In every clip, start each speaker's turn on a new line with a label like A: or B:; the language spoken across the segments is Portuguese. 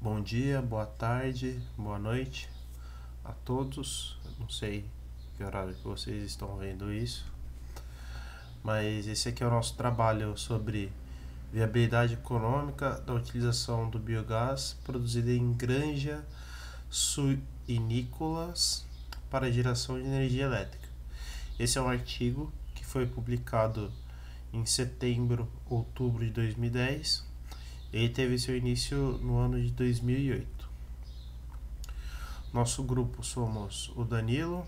A: Bom dia, boa tarde, boa noite a todos. Eu não sei que horário que vocês estão vendo isso, mas esse aqui é o nosso trabalho sobre viabilidade econômica da utilização do biogás produzido em granja suinícolas para geração de energia elétrica. Esse é um artigo que foi publicado em setembro, outubro de 2010. Ele teve seu início no ano de 2008. Nosso grupo somos o Danilo,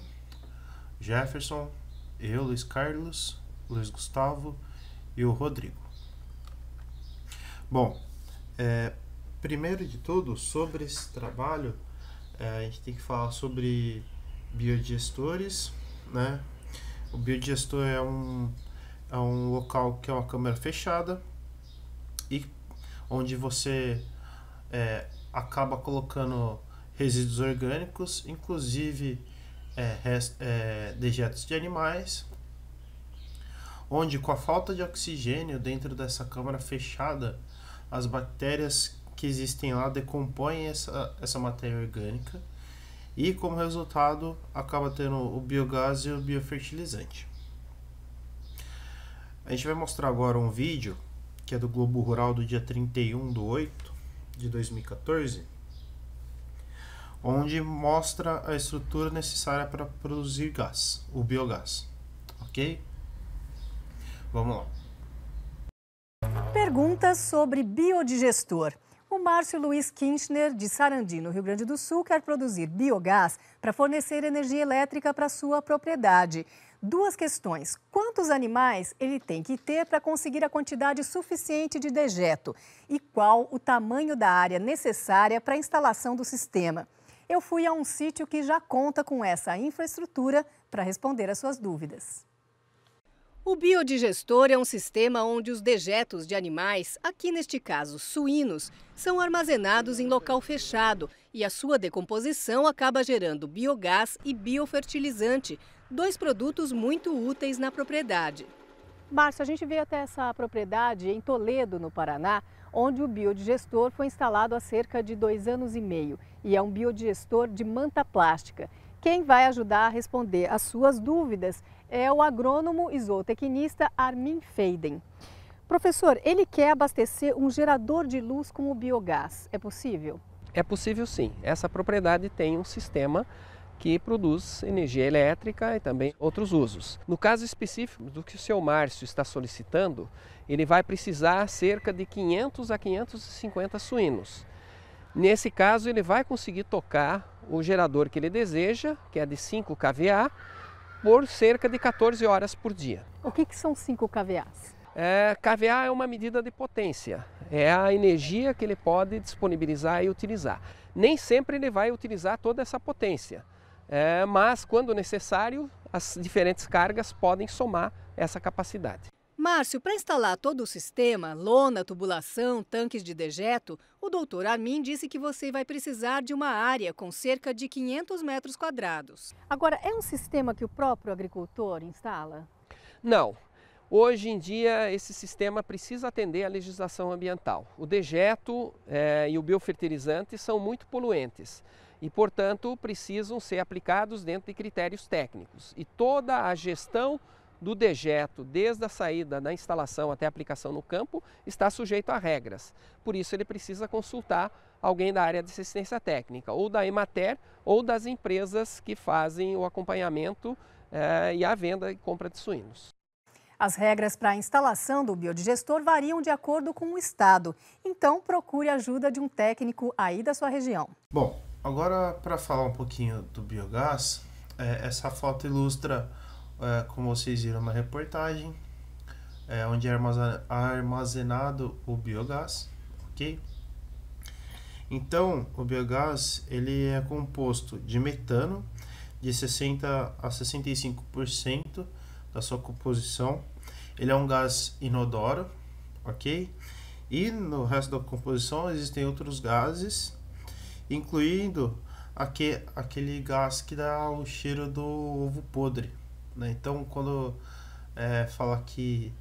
A: Jefferson, eu, Luiz Carlos, Luiz Gustavo e o Rodrigo. Bom, primeiro de tudo, sobre esse trabalho, a gente tem que falar sobre biodigestores, né? O biodigestor é um local que é uma câmara fechada e onde você acaba colocando resíduos orgânicos, inclusive dejetos de animais, onde com a falta de oxigênio dentro dessa câmara fechada, as bactérias que existem lá decompõem essa matéria orgânica e como resultado acaba tendo o biogás e o biofertilizante. A gente vai mostrar agora um vídeo que é do Globo Rural do dia 31/8/2014, onde mostra a estrutura necessária para produzir gás, o biogás. Ok? Vamos lá.
B: Perguntas sobre biodigestor. O Márcio Luiz Kinchner, de Sarandi, no Rio Grande do Sul, quer produzir biogás para fornecer energia elétrica para sua propriedade. Duas questões. Quantos animais ele tem que ter para conseguir a quantidade suficiente de dejeto? E qual o tamanho da área necessária para a instalação do sistema? Eu fui a um sítio que já conta com essa infraestrutura para responder às suas dúvidas. O biodigestor é um sistema onde os dejetos de animais, aqui neste caso suínos, são armazenados em local fechado e a sua decomposição acaba gerando biogás e biofertilizante, dois produtos muito úteis na propriedade. Márcio, a gente veio até essa propriedade em Toledo, no Paraná, onde o biodigestor foi instalado há cerca de 2 anos e meio e é um biodigestor de manta plástica. Quem vai ajudar a responder às suas dúvidas é o agrônomo e zootecnista Armin Feiden. Professor, ele quer abastecer um gerador de luz com o biogás. É possível?
C: É possível sim. Essa propriedade tem um sistema que produz energia elétrica e também outros usos. No caso específico do que o seu Márcio está solicitando, ele vai precisar cerca de 500 a 550 suínos. Nesse caso, ele vai conseguir tocar o gerador que ele deseja, que é de 5 kVA, por cerca de 14 horas por dia.
B: O que são 5 kVAs?
C: kVA é uma medida de potência, é a energia que ele pode disponibilizar e utilizar. Nem sempre ele vai utilizar toda essa potência, mas quando necessário, as diferentes cargas podem somar essa capacidade.
B: Márcio, para instalar todo o sistema, lona, tubulação, tanques de dejeto, o doutor Armin disse que você vai precisar de uma área com cerca de 500 metros quadrados. Agora, é um sistema que o próprio agricultor instala?
C: Não. Hoje em dia, esse sistema precisa atender à legislação ambiental. O dejeto e o biofertilizante são muito poluentes e, portanto, precisam ser aplicados dentro de critérios técnicos. E toda a gestão do dejeto, desde a saída da instalação até a aplicação no campo, está sujeito a regras. Por isso, ele precisa consultar alguém da área de assistência técnica, ou da Emater, ou das empresas que fazem o acompanhamento e a venda e compra de suínos.
B: As regras para a instalação do biodigestor variam de acordo com o estado. Então, procure a ajuda de um técnico aí da sua região.
A: Bom, agora para falar um pouquinho do biogás, essa foto ilustra, como vocês viram na reportagem, onde é armazenado o biogás, ok? Então, o biogás ele é composto de metano, de 60 a 65% da sua composição. Ele é um gás inodoro, ok? E no resto da composição existem outros gases, incluindo aquele gás que dá o cheiro do ovo podre, né? Então, quando fala que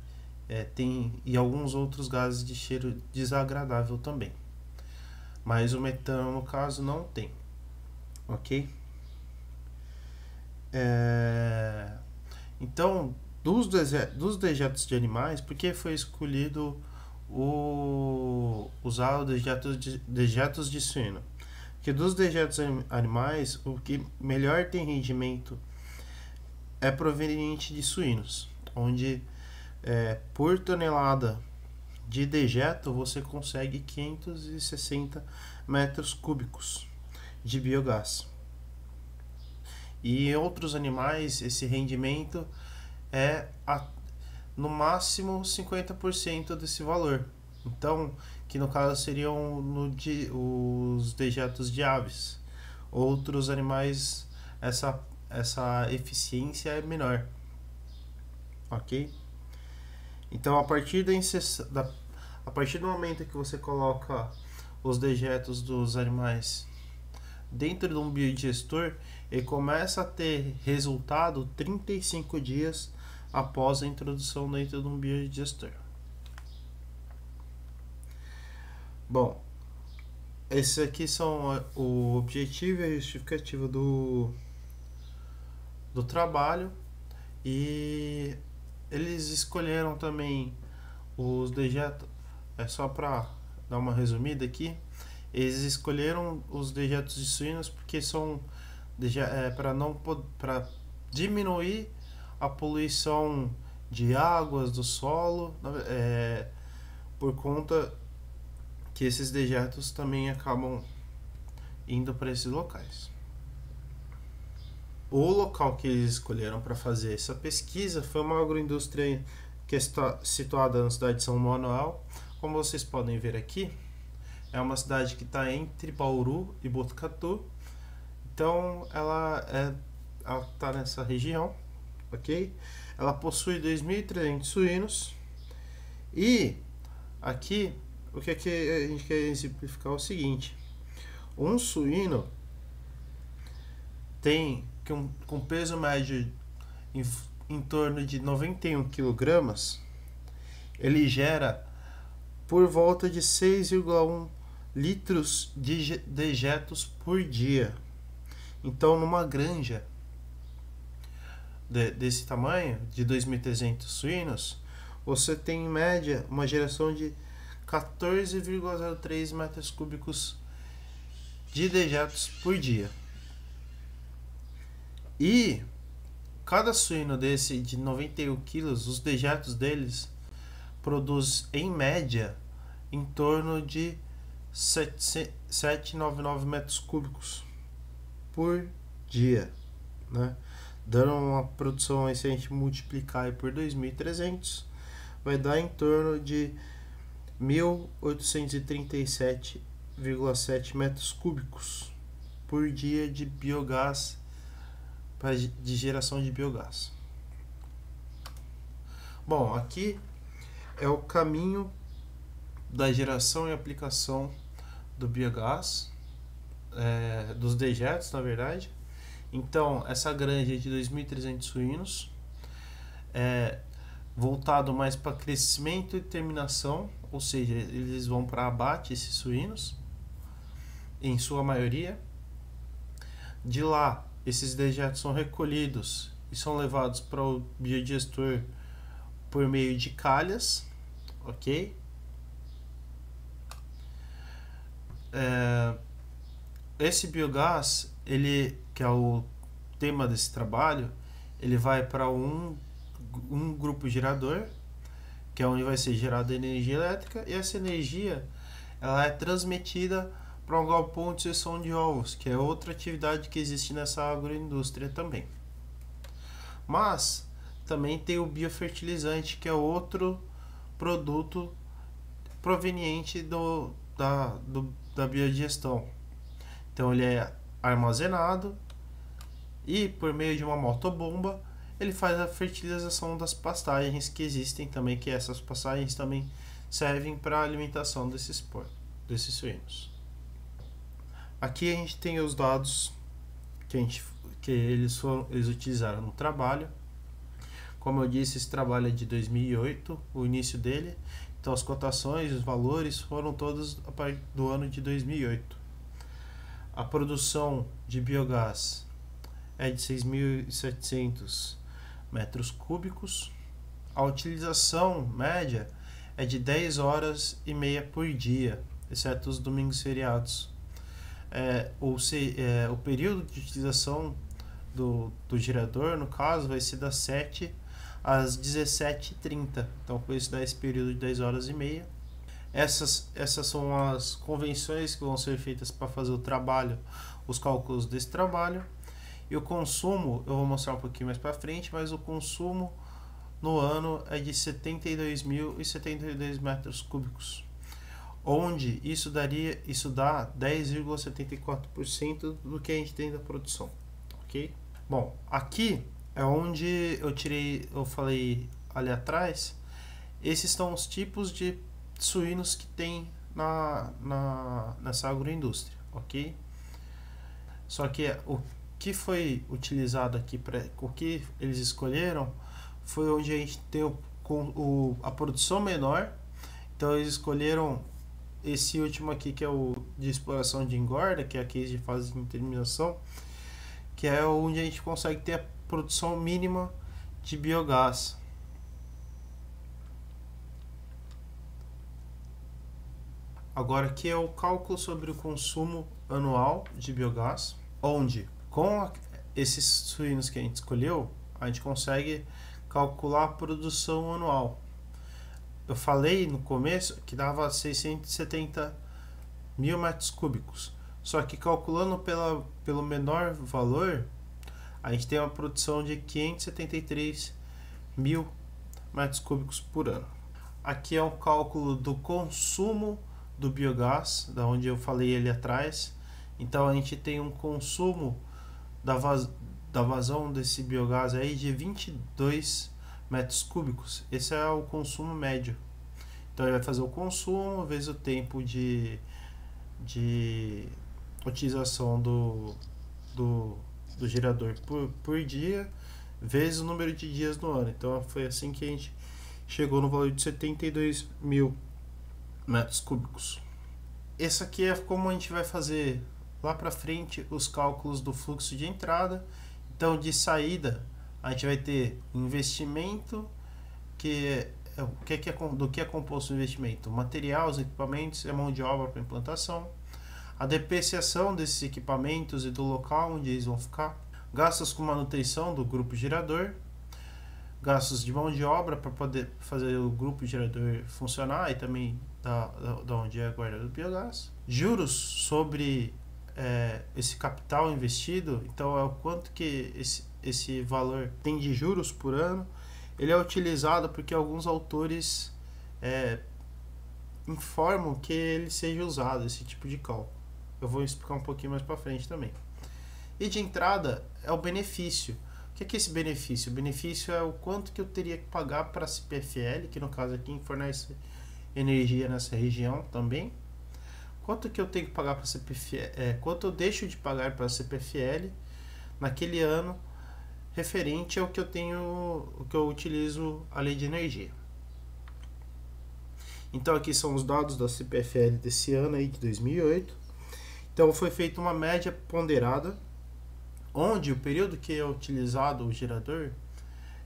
A: tem e alguns outros gases de cheiro desagradável também. mas o metano no caso não tem, ok? Então, dos dejetos de animais, por que foi escolhido usar os dejetos de suíno? Porque dos dejetos animais, o que melhor tem rendimento é proveniente de suínos, onde por tonelada de dejeto você consegue 560 metros cúbicos de biogás. E em outros animais, esse rendimento é no máximo 50% desse valor. Então, que no caso seriam os dejetos de aves. Outros animais, essa eficiência é menor. Ok? Então, a partir do momento que você coloca os dejetos dos animais dentro de um biodigestor, ele começa a ter resultado 35 dias após a introdução dentro de um biodigestor. Bom, esses aqui são o objetivo e a justificativa do trabalho, e eles escolheram também os dejetos, só para dar uma resumida aqui, eles escolheram os dejetos de suínos porque são para diminuir a poluição de águas, do solo, por conta que esses dejetos também acabam indo para esses locais. O local que eles escolheram para fazer essa pesquisa foi uma agroindústria que está situada na cidade de São Manuel. Como vocês podem ver aqui, é uma cidade que está entre Bauru e Botucatu. Então ela está nessa região, ok? Ela possui 2.300 suínos. E aqui o que a gente quer exemplificar é o seguinte: um suíno tem com peso médio em torno de 91 kg, ele gera por volta de 6,1 litros de dejetos por dia. Então, numa granja desse tamanho, de 2.300 suínos, você tem em média uma geração de 14,03 metros cúbicos de dejetos por dia. E cada suíno desse de 91 quilos, os dejetos deles produz em média em torno de 799 metros cúbicos por dia, né? Dando uma produção aí, se a gente multiplicar aí por 2.300, vai dar em torno de 1.837,7 metros cúbicos por dia de biogás, de geração de biogás. Bom, aqui é o caminho da geração e aplicação do biogás, dos dejetos, na verdade. Então, essa granja de 2.300 suínos voltado mais para crescimento e terminação, ou seja, eles vão para abate, esses suínos, em sua maioria. De lá, esses dejetos são recolhidos e são levados para o biodigestor por meio de calhas, ok? Esse biogás, ele, que é o tema desse trabalho, ele vai para um grupo gerador, que é onde vai ser gerada energia elétrica, e essa energia ela é transmitida para um galpão de seção de ovos, que é outra atividade que existe nessa agroindústria também. Mas também tem o biofertilizante, que é outro produto proveniente da biodigestão. Então ele é armazenado e por meio de uma motobomba ele faz a fertilização das pastagens que existem também, que essas pastagens também servem para a alimentação desses suínos. Aqui a gente tem os dados que eles utilizaram no trabalho. Como eu disse, esse trabalho é de 2008, o início dele. Então as cotações, os valores foram todos a partir do ano de 2008. A produção de biogás é de 6.700 metros cúbicos. A utilização média é de 10 horas e meia por dia, exceto os domingos e feriados. O período de utilização do gerador, no caso, vai ser das 7 às 17h30. Então, por isso dá esse período de 10 horas e meia. Essas são as convenções que vão ser feitas para fazer o trabalho, os cálculos desse trabalho. E o consumo, eu vou mostrar um pouquinho mais para frente, mas o consumo no ano é de 72.072 metros cúbicos, onde isso dá 10,74% do que a gente tem da produção, ok? Bom, aqui é onde eu falei ali atrás, esses são os tipos de suínos que tem nessa agroindústria, ok? Só que o que foi utilizado aqui, o que eles escolheram, foi onde a gente tem a produção menor. Então eles escolheram esse último aqui, que é o de exploração de engorda, que é aqui de fase de terminação, que é onde a gente consegue ter a produção mínima de biogás. Agora aqui é o cálculo sobre o consumo anual de biogás, onde com esses suínos que a gente escolheu, a gente consegue calcular a produção anual. Eu falei no começo que dava 670 mil metros cúbicos, só que calculando pelo menor valor, a gente tem uma produção de 573 mil metros cúbicos por ano. Aqui é o cálculo do consumo do biogás, da onde eu falei ali atrás. Então a gente tem um consumo da vazão desse biogás aí de 22 metros cúbicos. Esse é o consumo médio. Então ele vai fazer o consumo vezes o tempo de utilização do gerador por dia, vezes o número de dias no ano. Então foi assim que a gente chegou no valor de 72 mil metros cúbicos. Esse aqui é como a gente vai fazer lá para frente os cálculos do fluxo de entrada. Então de saída a gente vai ter investimento, do que é composto o investimento: material, os equipamentos, a mão de obra para implantação, a depreciação desses equipamentos e do local onde eles vão ficar, gastos com manutenção do grupo gerador, gastos de mão de obra para poder fazer o grupo gerador funcionar e também da onde é a guarda do biogás, juros sobre esse capital investido. Então é o quanto que esse valor tem de juros por ano. Ele é utilizado porque alguns autores informam que ele seja usado, esse tipo de cálculo. Eu vou explicar um pouquinho mais para frente também. E de entrada é o benefício. O que é esse benefício? O benefício é o quanto que eu teria que pagar para a CPFL, que no caso aqui fornece energia nessa região também. Quanto que eu tenho que pagar para a CPFL, quanto eu deixo de pagar para a CPFL naquele ano, referente ao que eu utilizo a lei de energia. Então aqui são os dados da CPFL desse ano aí, de 2008. Então foi feita uma média ponderada, onde o período que é utilizado o gerador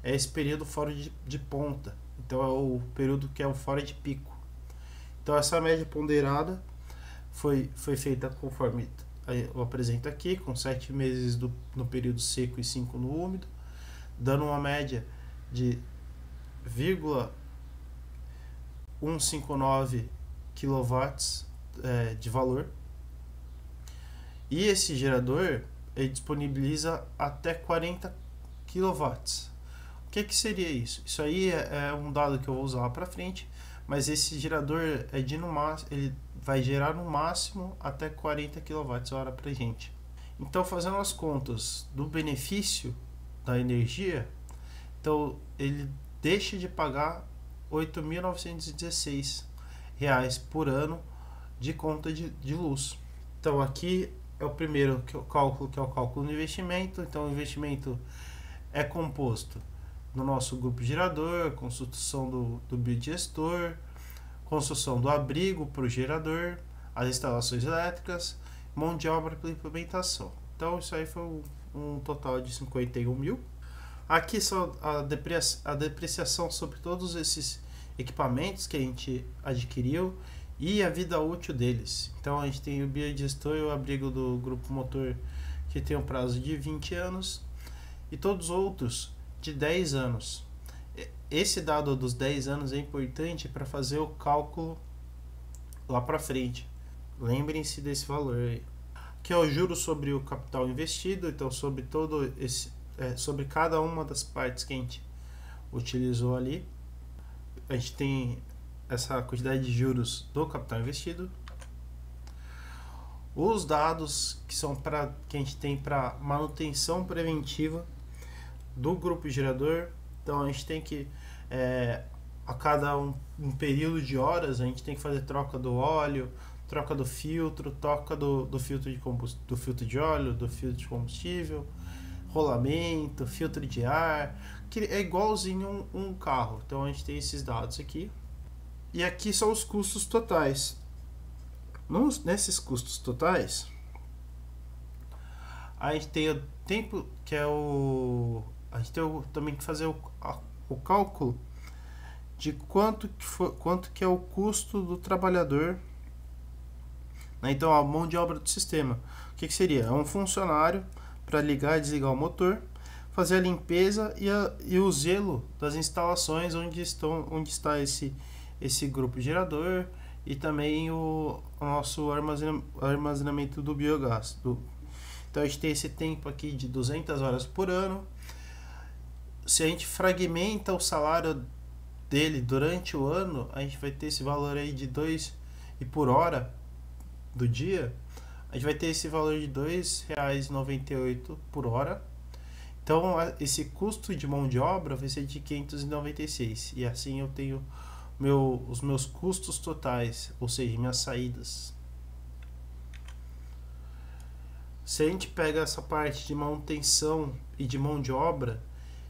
A: é esse período fora de ponta. Então é o período que é o fora de pico. Então essa média ponderada foi feita conforme eu apresento aqui, com 7 meses no período seco e 5 no úmido, dando uma média de 0,159 kW de valor. E esse gerador ele disponibiliza até 40 kW. O que seria isso? Isso aí é um dado que eu vou usar lá para frente, mas esse gerador ele vai gerar no máximo até 40 kWh para gente. Então, fazendo as contas do benefício da energia, então ele deixa de pagar R$ 8.916 por ano de conta de luz. Então aqui é o primeiro cálculo, que é o cálculo do investimento. Então o investimento é composto no nosso grupo gerador, construção do biodigestor, construção do abrigo para o gerador, as instalações elétricas, mão de obra para implementação. Então isso aí foi um total de 51 mil. Aqui só a depreciação sobre todos esses equipamentos que a gente adquiriu e a vida útil deles. Então a gente tem o biodigestor e o abrigo do grupo motor, que tem um prazo de 20 anos, e todos os outros de 10 anos. Esse dado dos 10 anos é importante para fazer o cálculo lá para frente. Lembrem-se desse valor aí, que é o juro sobre o capital investido. Então sobre todo esse, sobre cada uma das partes que a gente utilizou ali, a gente tem essa quantidade de juros do capital investido. Os dados que a gente tem para manutenção preventiva do grupo gerador. Então a gente tem que a cada um período de horas a gente tem que fazer troca do óleo, troca do filtro, troca do filtro de óleo, do filtro de combustível, rolamento, filtro de ar, que é igualzinho um carro. Então a gente tem esses dados aqui. E aqui são os custos totais. Nesses custos totais, a gente tem o tempo, que é a gente tem também que fazer o cálculo de quanto que é o custo do trabalhador, né? Então a mão de obra do sistema, o que seria? É um funcionário para ligar e desligar o motor, fazer a limpeza e o zelo das instalações onde está esse grupo gerador, e também o nosso armazenamento do biogás. Então a gente tem esse tempo aqui de 200 horas por ano. Se a gente fragmenta o salário dele durante o ano, a gente vai ter esse valor aí de 2, e por hora do dia a gente vai ter esse valor de R$ 2,98 por hora. Então esse custo de mão de obra vai ser de 596, e assim eu tenho os meus custos totais, ou seja, minhas saídas. Se a gente pega essa parte de manutenção e de mão de obra,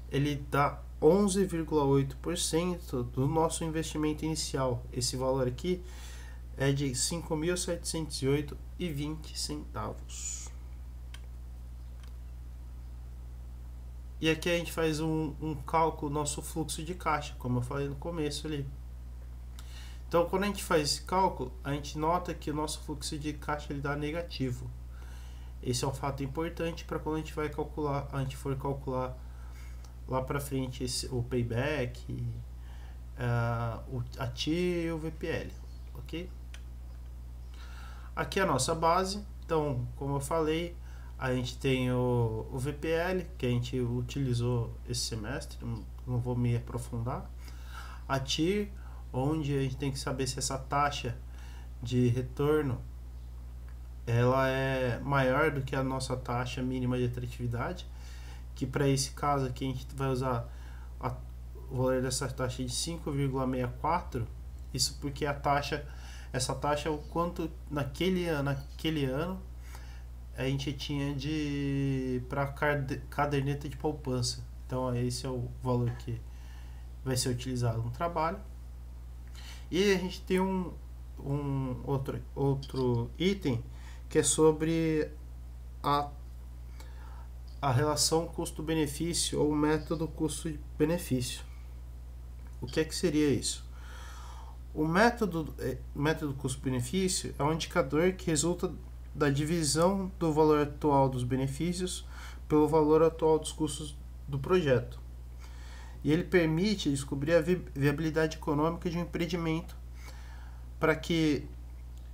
A: ele dá 11,8% do nosso investimento inicial. Esse valor aqui é de R$ 5.708,20. E aqui a gente faz um cálculo do nosso fluxo de caixa, como eu falei no começo ali. Então, quando a gente faz esse cálculo, a gente nota que o nosso fluxo de caixa ele dá negativo. Esse é um fato importante para quando a gente for calcular lá para frente o payback, a TIR e o VPL, ok? Aqui é a nossa base. Então, como eu falei, a gente tem o VPL, que a gente utilizou esse semestre, não vou me aprofundar. A TIR, onde a gente tem que saber se essa taxa de retorno ela é maior do que a nossa taxa mínima de atratividade, que para esse caso aqui a gente vai usar o valor dessa taxa de 5,64. Isso porque essa taxa é o quanto naquele ano a gente tinha para caderneta de poupança. Então esse é o valor que vai ser utilizado no trabalho. E a gente tem outro item que é sobre a relação custo-benefício, ou método custo-benefício. O que seria isso? O método custo-benefício é um indicador que resulta da divisão do valor atual dos benefícios pelo valor atual dos custos do projeto. E ele permite descobrir a viabilidade econômica de um empreendimento. Para que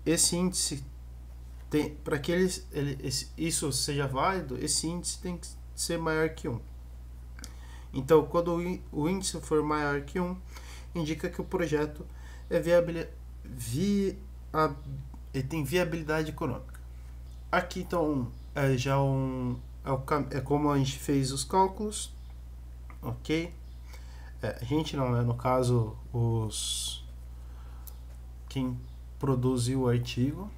A: esse índice isso seja válido, esse índice tem que ser maior que 1. Então, quando o índice for maior que 1, indica que o projeto tem viabilidade econômica. Aqui então é como a gente fez os cálculos, ok? A gente não, né? No caso, quem produziu o artigo.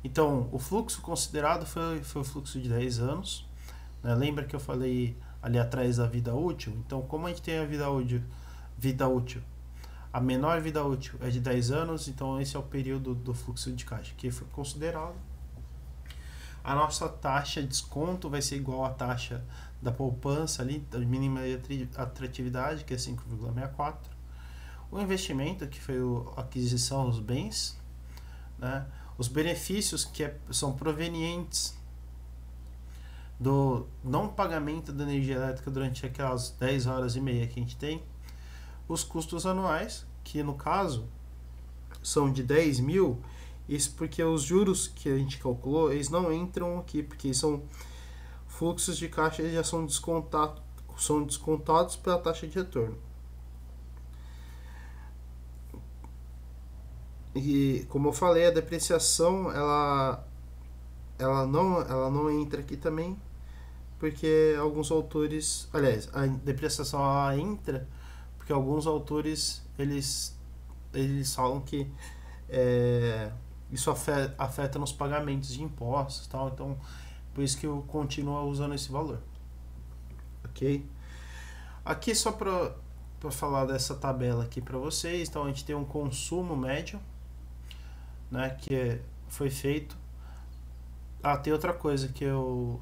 A: Então, o fluxo considerado foi o fluxo de 10 anos. Né? Lembra que eu falei ali atrás da vida útil? Então, como a gente tem a vida útil, a menor vida útil é de 10 anos, então esse é o período do fluxo de caixa que foi considerado. A nossa taxa de desconto vai ser igual à taxa da poupança ali, da mínima atratividade, que é 5,64. O investimento, que foi a aquisição dos bens, né? Os benefícios que são provenientes do não pagamento da energia elétrica durante aquelas 10 horas e meia que a gente tem. Os custos anuais, que no caso são de 10 mil, isso porque os juros que a gente calculou, eles não entram aqui, porque são fluxos de caixa, eles já são descontados pela taxa de retorno. E como eu falei, a depreciação ela não entra aqui também, porque alguns autores, aliás, a depreciação ela entra porque alguns autores eles falam que isso afeta nos pagamentos de impostos e tal, então por isso que eu continuo usando esse valor, ok? Aqui só para falar dessa tabela aqui para vocês, então a gente tem um consumo médio, né, que foi feito. Tem outra coisa que o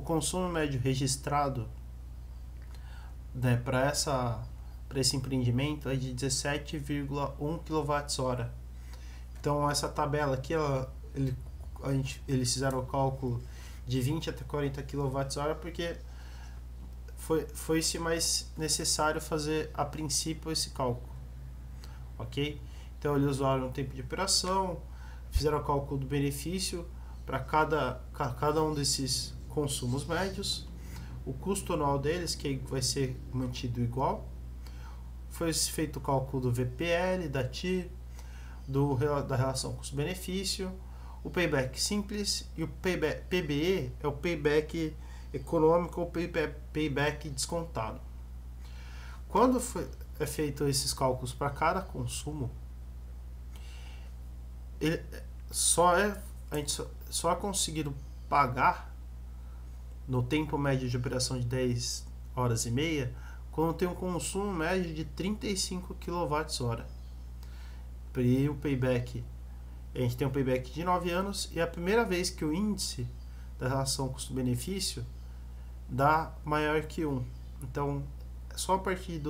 A: consumo médio registrado, né, para esse empreendimento é de 17,1 kWh. Então essa tabela aqui, eles fizeram o cálculo de 20 até 40 kWh porque foi-se mais necessário fazer a princípio esse cálculo, ok? Então eles usaram o tempo de operação, fizeram o cálculo do benefício para cada um desses consumos médios, o custo anual deles, que vai ser mantido igual, foi feito o cálculo do VPL, da TIR, da relação custo-benefício, o payback simples e o PBE é o payback econômico ou payback descontado. Quando é feito esses cálculos para cada consumo, a gente só é conseguido pagar no tempo médio de operação de 10 horas e meia quando tem um consumo médio de 35 kWh. E o payback, a gente tem um payback de 9 anos e é a primeira vez que o índice da relação custo-benefício dá maior que 1. Então, é só a partir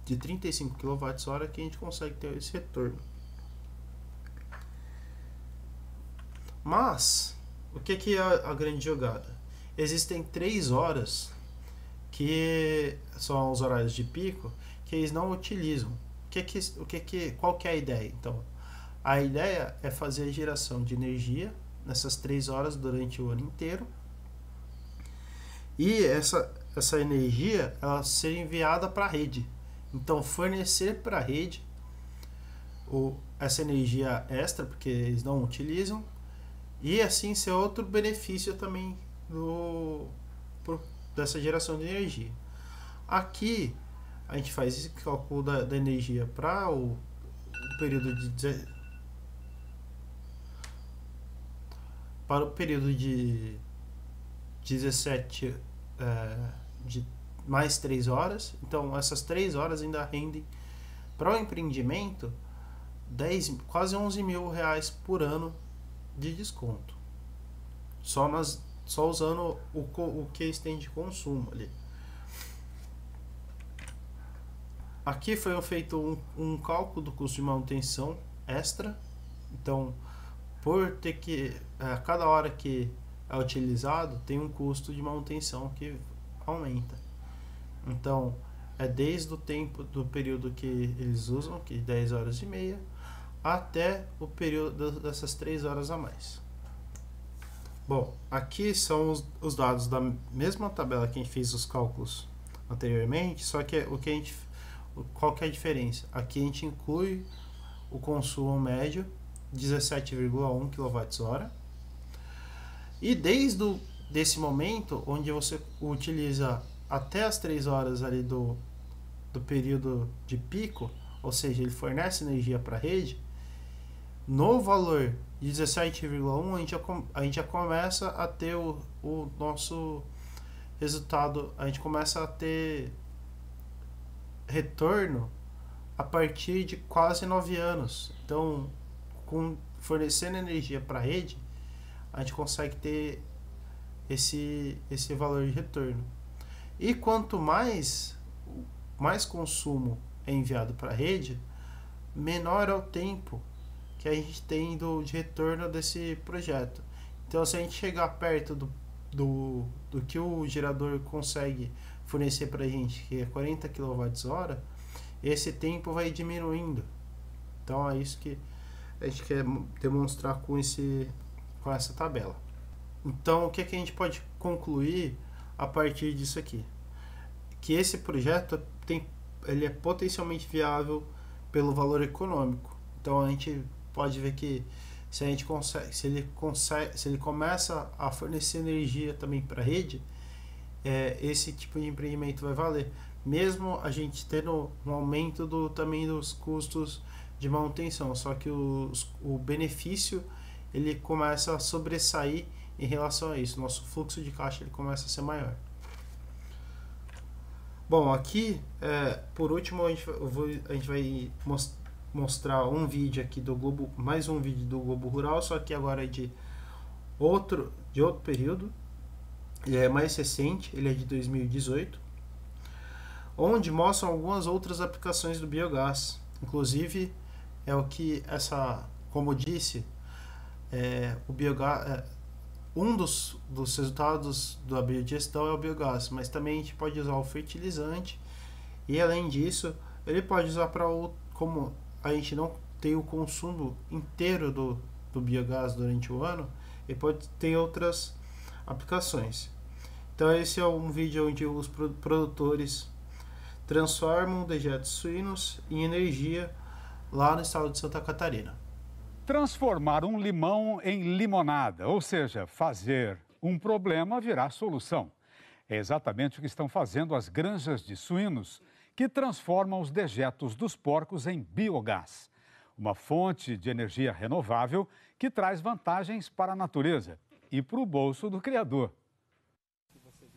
A: de 35 kWh que a gente consegue ter esse retorno. Mas, o que é a grande jogada? Existem 3 horas que são os horários de pico que eles não utilizam. Qual que é a ideia? Então, a ideia é fazer a geração de energia nessas 3 horas durante o ano inteiro e essa energia ela ser enviada para a rede. Então, fornecer para a rede essa energia extra, porque eles não utilizam, e assim ser outro benefício também dessa geração de energia. Aqui a gente faz esse cálculo da energia para o período de 17 de mais 3 horas. Então essas 3 horas ainda rendem para o empreendimento quase 11 mil reais por ano de desconto, só usando o que eles têm de consumo ali. Aqui foi feito um cálculo do custo de manutenção extra. Então, por ter que cada hora que é utilizado tem um custo de manutenção que aumenta. Então, é desde o tempo do período que eles usam, que é 10 horas e meia, até o período dessas 3 horas a mais. Bom, aqui são os dados da mesma tabela que a gente fez os cálculos anteriormente, só que qual que é a diferença? Aqui a gente inclui o consumo médio, 17,1 kWh, e desde desse momento, onde você utiliza até as 3 horas ali do período de pico, ou seja, ele fornece energia para a rede, no valor de 17,1 a gente já começa a ter o nosso resultado, a gente começa a ter retorno a partir de quase 9 anos. Então, fornecendo energia para a rede, a gente consegue ter esse valor de retorno. E quanto mais consumo é enviado para a rede, menor é o tempo que a gente tem de retorno desse projeto. Então, se a gente chegar perto do que o gerador consegue fornecer para a gente, que é 40 kWh, esse tempo vai diminuindo. Então, é isso que a gente quer demonstrar com essa tabela. Então, o que a gente pode concluir a partir disso aqui? Que esse projeto ele é potencialmente viável pelo valor econômico. Então, a gente pode ver que se ele começa a fornecer energia também para a rede, esse tipo de empreendimento vai valer, mesmo a gente tendo um aumento também dos custos de manutenção, só que o benefício ele começa a sobressair em relação a isso. Nosso fluxo de caixa ele começa a ser maior. Bom, aqui por último a gente vai mostrar um vídeo aqui do Globo, mais um vídeo do Globo Rural, só que agora é de outro período. Ele é mais recente, ele é de 2018, onde mostram algumas outras aplicações do biogás. Inclusive é o que como eu disse, o biogás, um dos resultados da biodigestão é o biogás, mas também a gente pode usar o fertilizante, e além disso ele pode usar como a gente não tem o consumo inteiro do biogás durante o ano, ele pode ter outras aplicações. Então esse é um vídeo onde os produtores transformam dejetos suínos em energia lá no estado de Santa Catarina.
D: Transformar um limão em limonada, ou seja, fazer um problema virar solução. É exatamente o que estão fazendo as granjas de suínos, que transformam os dejetos dos porcos em biogás. Uma fonte de energia renovável que traz vantagens para a natureza e para o bolso do criador.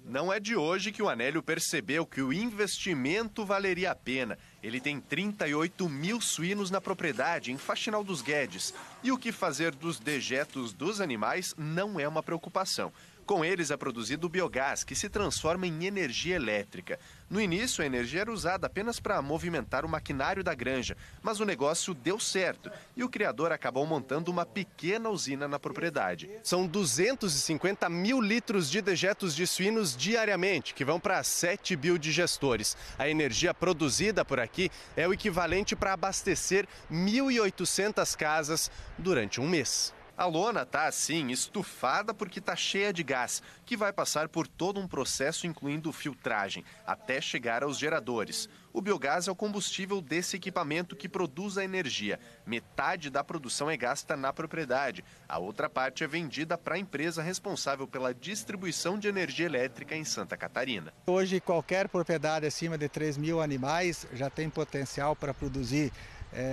E: Não é de hoje que o Anélio percebeu que o investimento valeria a pena. Ele tem 38 mil suínos na propriedade, em Faxinal dos Guedes. E o que fazer dos dejetos dos animais não é uma preocupação. Com eles é produzido o biogás, que se transforma em energia elétrica. No início, a energia era usada apenas para movimentar o maquinário da granja, mas o negócio deu certo e o criador acabou montando uma pequena usina na propriedade. São 250 mil litros de dejetos de suínos diariamente, que vão para 7 biodigestores. A energia produzida por aqui é o equivalente para abastecer 1.800 casas durante um mês. A lona está assim, estufada porque está cheia de gás, que vai passar por todo um processo incluindo filtragem, até chegar aos geradores. O biogás é o combustível desse equipamento que produz a energia. Metade da produção é gasta na propriedade. A outra parte é vendida para a empresa responsável pela distribuição de energia elétrica em Santa Catarina.
F: Hoje, qualquer propriedade acima de 3 mil animais já tem potencial para produzir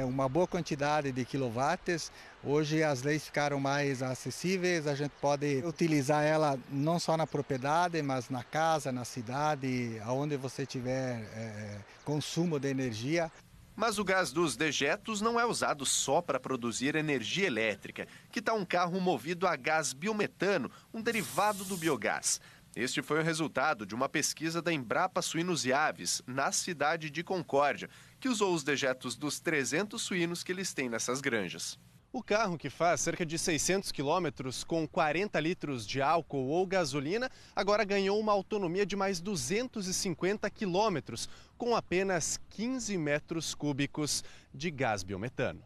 F: uma boa quantidade de quilowatts. Hoje as leis ficaram mais acessíveis, a gente pode utilizar ela não só na propriedade, mas na casa, na cidade, aonde você tiver consumo de energia.
E: Mas o gás dos dejetos não é usado só para produzir energia elétrica. Que tal um carro movido a gás biometano, um derivado do biogás? Este foi o resultado de uma pesquisa da Embrapa Suínos e Aves, na cidade de Concórdia, que usou os dejetos dos 300 suínos que eles têm nessas granjas. O carro, que faz cerca de 600 quilômetros com 40 litros de álcool ou gasolina, agora ganhou uma autonomia de mais 250 quilômetros, com apenas 15 metros cúbicos de gás biometano.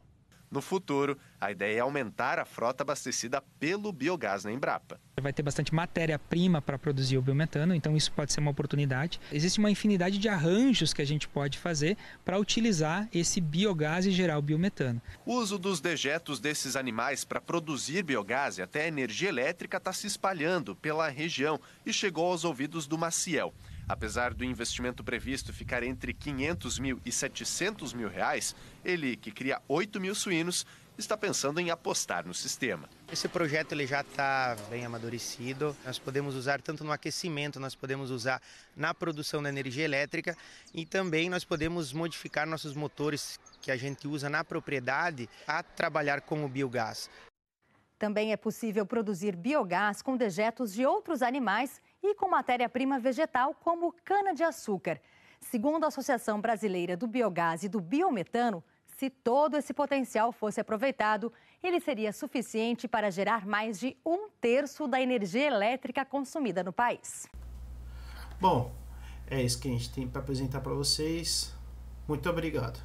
E: No futuro, a ideia é aumentar a frota abastecida pelo biogás na Embrapa.
G: Vai ter bastante matéria-prima para produzir o biometano, então isso pode ser uma oportunidade. Existe uma infinidade de arranjos que a gente pode fazer para utilizar esse biogás e gerar o biometano.
E: O uso dos dejetos desses animais para produzir biogás e até energia elétrica está se espalhando pela região e chegou aos ouvidos do Maciel. Apesar do investimento previsto ficar entre 500 mil e 700 mil reais, ele, que cria 8 mil suínos, está pensando em apostar no sistema.
H: Esse projeto ele já está bem amadurecido. Nós podemos usar tanto no aquecimento, nós podemos usar na produção da energia elétrica e também nós podemos modificar nossos motores que a gente usa na propriedade a trabalhar com o biogás.
B: Também é possível produzir biogás com dejetos de outros animais e com matéria-prima vegetal como cana-de-açúcar. Segundo a Associação Brasileira do Biogás e do Biometano, se todo esse potencial fosse aproveitado, ele seria suficiente para gerar mais de 1/3 da energia elétrica consumida no país.
A: Bom, é isso que a gente tem para apresentar para vocês. Muito obrigado.